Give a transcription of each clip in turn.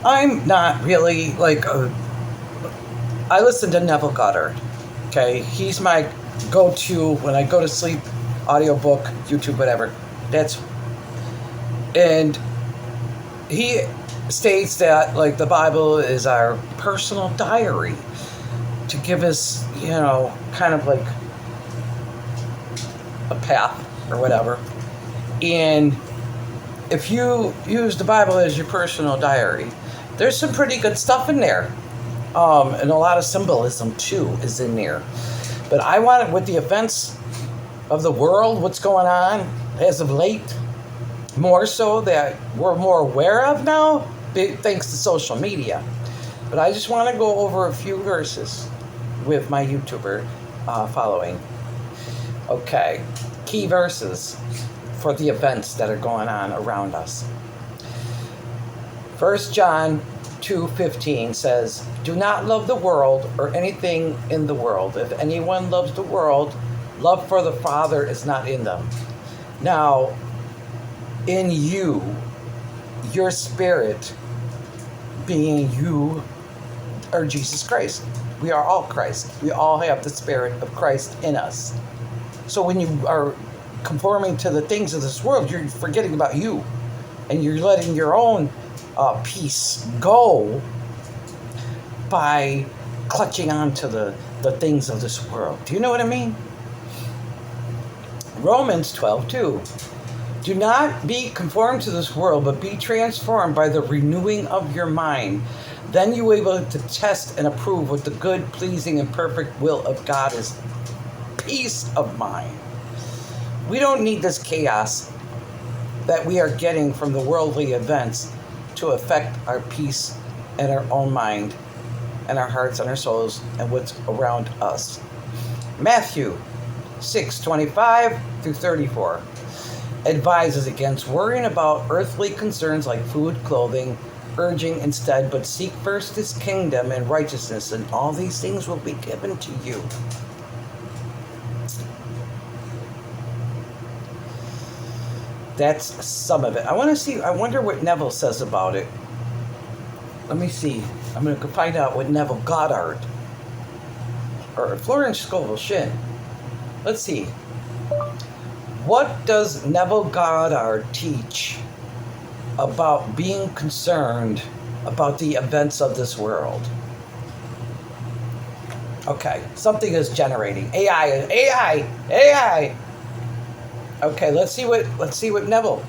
I'm not really I listen to Neville Goddard. Okay, he's my go-to when I go to sleep. Audiobook, YouTube, whatever. And he states that the Bible is our personal diary to give us, kind of like a path or whatever. And if you use the Bible as your personal diary, there's some pretty good stuff in there. And a lot of symbolism too is in there. But I want it with the events of the world, what's going on as of late, more so that we're more aware of now, thanks to social media. But I just want to go over a few verses with my YouTuber following. Okay, key verses for the events that are going on around us. 1 John 2:15 says, "Do not love the world or anything in the world. If anyone loves the world, love for the Father is not in them." Now, in you, your spirit being you are Jesus Christ. We are all Christ. We all have the Spirit of Christ in us. So when you are conforming to the things of this world, you're forgetting about you. And you're letting your own peace go by clutching on to the things of this world. Do you know what I mean? Romans 12:2. "Do not be conformed to this world, but be transformed by the renewing of your mind. Then you will be able to test and approve what the good, pleasing, and perfect will of God is." Peace of mind. We don't need this chaos that we are getting from the worldly events to affect our peace and our own mind and our hearts and our souls and what's around us. Matthew 6:25-34 advises against worrying about earthly concerns like food, clothing, urging instead, but seek first his kingdom and righteousness, and all these things will be given to you. That's some of it. I wonder what Neville says about it. Let me see. I'm going to find out what Neville Goddard or Florence Scovel Shin. Let's see. What does Neville Goddard teach about being concerned about the events of this world? Okay, something is generating. AI. Okay, let's see what Neville.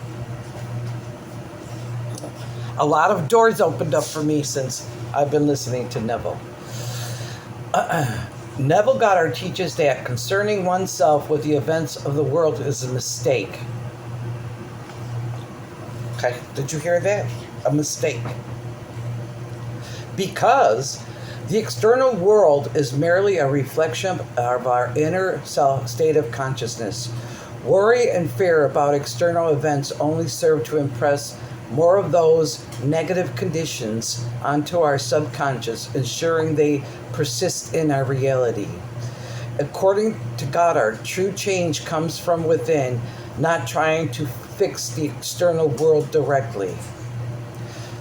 A lot of doors opened up for me since I've been listening to Neville. Neville Goddard teaches that concerning oneself with the events of the world is a mistake. Okay, did you hear that? A mistake. Because the external world is merely a reflection of our inner state of consciousness. Worry and fear about external events only serve to impress more of those negative conditions onto our subconscious, ensuring they persist in our reality. According to Goddard, true change comes from within, not trying to fix the external world directly.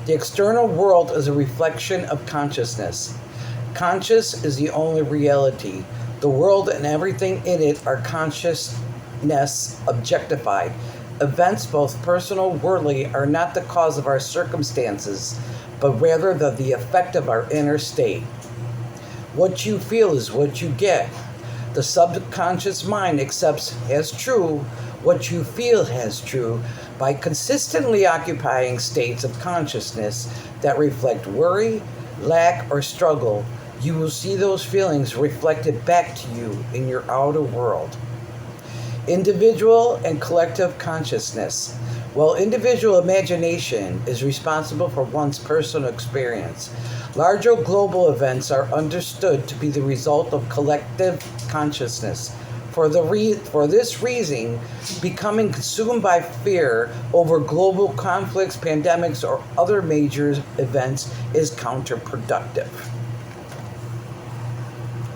The external world is a reflection of consciousness. Conscious is the only reality. The world and everything in it are consciousness objectified. Events, both personal and worldly, are not the cause of our circumstances, but rather the effect of our inner state. What you feel is what you get. The subconscious mind accepts as true what you feel as true by consistently occupying states of consciousness that reflect worry, lack, or struggle. You will see those feelings reflected back to you in your outer world. Individual and collective consciousness. While individual imagination is responsible for one's personal experience, larger global events are understood to be the result of collective consciousness. For this reason, becoming consumed by fear over global conflicts, pandemics, or other major events is counterproductive.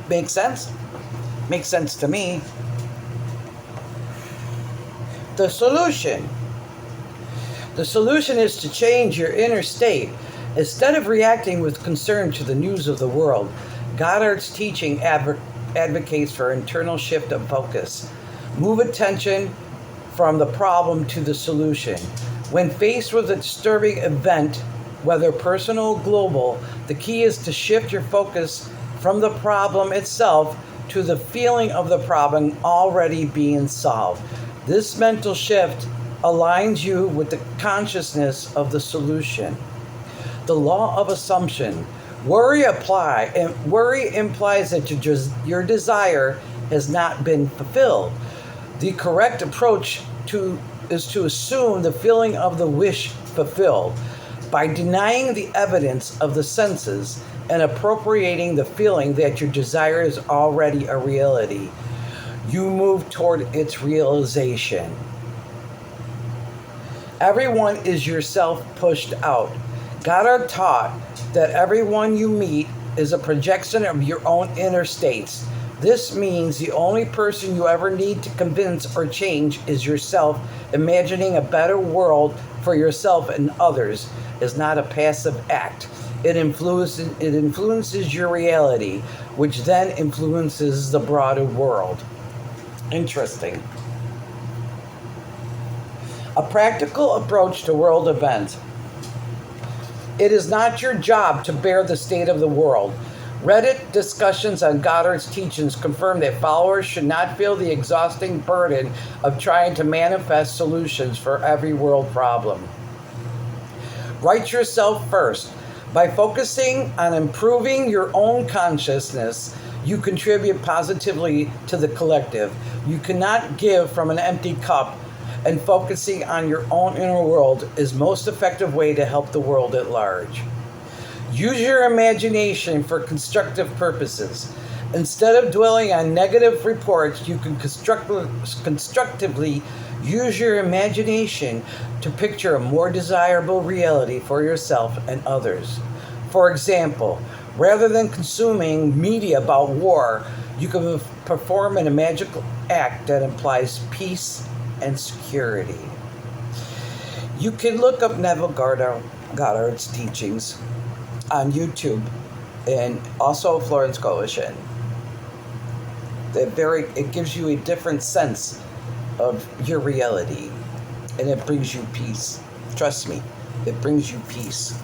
Makes sense? Makes sense to me. The solution is to change your inner state. Instead of reacting with concern to the news of the world, Goddard's teaching advocates for internal shift of focus. Move attention from the problem to the solution. When faced with a disturbing event, whether personal or global, the key is to shift your focus from the problem itself to the feeling of the problem already being solved. This mental shift aligns you with the consciousness of the solution. The law of assumption. Worry implies that your desire has not been fulfilled. The correct approach is to assume the feeling of the wish fulfilled. By denying the evidence of the senses and appropriating the feeling that your desire is already a reality, you move toward its realization. Everyone is yourself pushed out. Goddard taught that everyone you meet is a projection of your own inner states. This means the only person you ever need to convince or change is yourself. Imagining a better world for yourself and others is not a passive act. It influences your reality, which then influences the broader world. Interesting. A practical approach to world events. It is not your job to bear the state of the world. Reddit discussions on Goddard's teachings confirm that followers should not feel the exhausting burden of trying to manifest solutions for every world problem. Write yourself first. By focusing on improving your own consciousness, you contribute positively to the collective. You cannot give from an empty cup, and focusing on your own inner world is most effective way to help the world at large. Use your imagination for constructive purposes. Instead of dwelling on negative reports, you can constructively use your imagination to picture a more desirable reality for yourself and others. For example, rather than consuming media about war, you can perform a magical act that implies peace and security. You can look up Neville Goddard's teachings on YouTube and also Florence Coalition. It gives you a different sense of your reality, and it brings you peace. Trust me, it brings you peace.